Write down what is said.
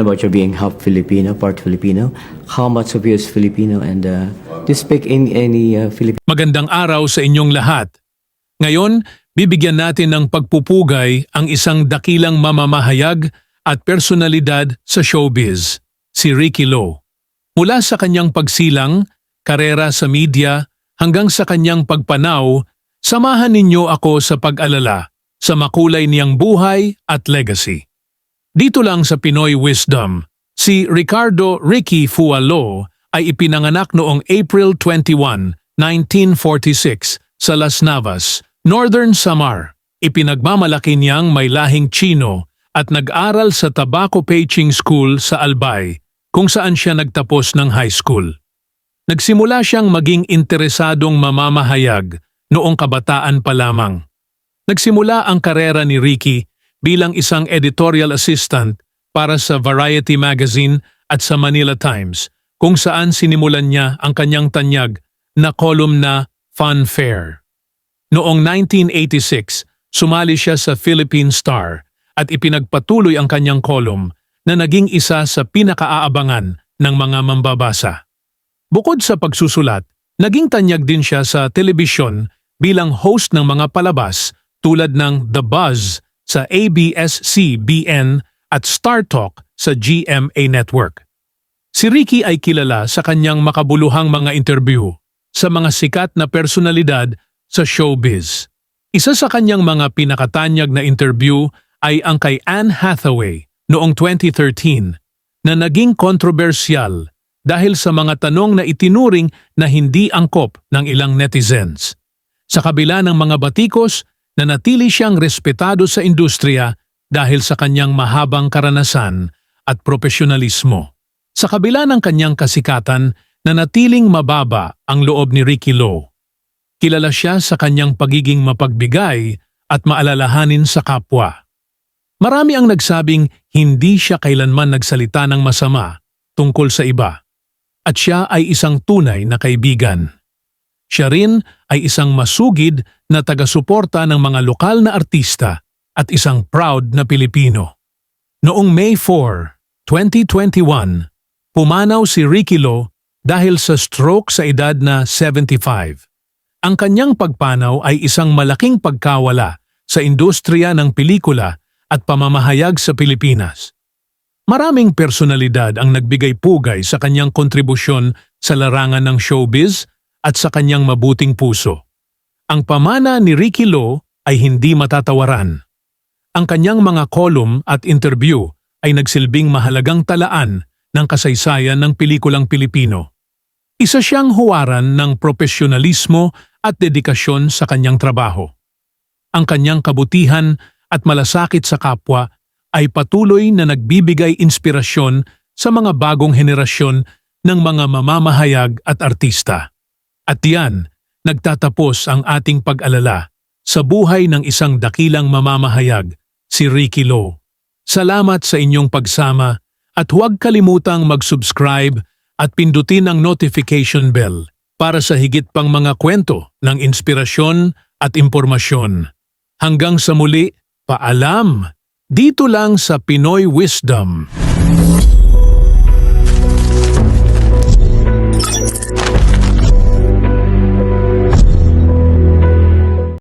about your being half Filipino, part Filipino. How much of you is Filipino, and do you speak in any Filipino? Magandang araw sa inyong lahat. Ngayon, bibigyan natin ng pagpupugay ang isang dakilang mamamahayag at personalidad sa showbiz, si Ricky Lo. Mula sa kanyang pagsilang, karera sa media, hanggang sa kanyang pagpanaw, samahan ninyo ako sa pag-alala sa makulay niyang buhay at legacy. Dito lang sa Pinoy Wisdom, si Ricardo Ricky Fua Lo ay ipinanganak noong April 21, 1946 sa Las Navas, Northern Samar. Ipinagmamalaki niyang may lahing Chino at nag-aral sa Tobacco Peaching School sa Albay, kung saan siya nagtapos ng high school. Nagsimula siyang maging interesadong mamamahayag noong kabataan pa lamang. Nagsimula ang karera ni Ricky bilang isang editorial assistant para sa Variety Magazine at sa Manila Times, kung saan sinimulan niya ang kanyang tanyag na column na Fun Fair. Noong 1986, sumali siya sa Philippine Star at ipinagpatuloy ang kanyang column na naging isa sa pinakaaabangan ng mga mambabasa. Bukod sa pagsusulat, naging tanyag din siya sa telebisyon bilang host ng mga palabas tulad ng The Buzz sa ABS-CBN at Star Talk sa GMA Network. Si Ricky ay kilala sa kanyang makabuluhang mga interview sa mga sikat na personalidad sa showbiz. Isa sa kanyang mga pinakatanyag na interview ay ang kay Anne Hathaway noong 2013 na naging kontrobersyal dahil sa mga tanong na itinuring na hindi angkop ng ilang netizens. Sa kabila ng mga batikos, nanatili siyang respetado sa industriya dahil sa kanyang mahabang karanasan at profesionalismo. Sa kabila ng kanyang kasikatan, nanatiling mababa ang loob ni Ricky Lo. Kilala siya sa kanyang pagiging mapagbigay at maalalahanin sa kapwa. Marami ang nagsabing hindi siya kailanman nagsalita ng masama tungkol sa iba, at siya ay isang tunay na kaibigan. Siya rin ay isang masugid na taga-suporta ng mga lokal na artista at isang proud na Pilipino. Noong May 4, 2021, pumanaw si Ricky Lo dahil sa stroke sa edad na 75. Ang kanyang pagpanaw ay isang malaking pagkawala sa industriya ng pelikula at pamamahayag sa Pilipinas. Maraming personalidad ang nagbigay pugay sa kanyang kontribusyon sa larangan ng showbiz at sa kanyang mabuting puso. Ang pamana ni Ricky Lo ay hindi matatawaran. Ang kanyang mga column at interview ay nagsilbing mahalagang talaan ng kasaysayan ng pelikulang Pilipino. Isa siyang huwaran ng profesionalismo at dedikasyon sa kanyang trabaho. Ang kanyang kabutihan at malasakit sa kapwa ay patuloy na nagbibigay inspirasyon sa mga bagong henerasyon ng mga mamamahayag at artista. At diyan, nagtatapos ang ating pag-alala sa buhay ng isang dakilang mamamahayag, si Ricky Lo. Salamat sa inyong pagsama at huwag kalimutang mag-subscribe at pindutin ang notification bell para sa higit pang mga kwento ng inspirasyon at impormasyon. Hanggang sa muli, paalam! Dito lang sa Pinoy Wisdom.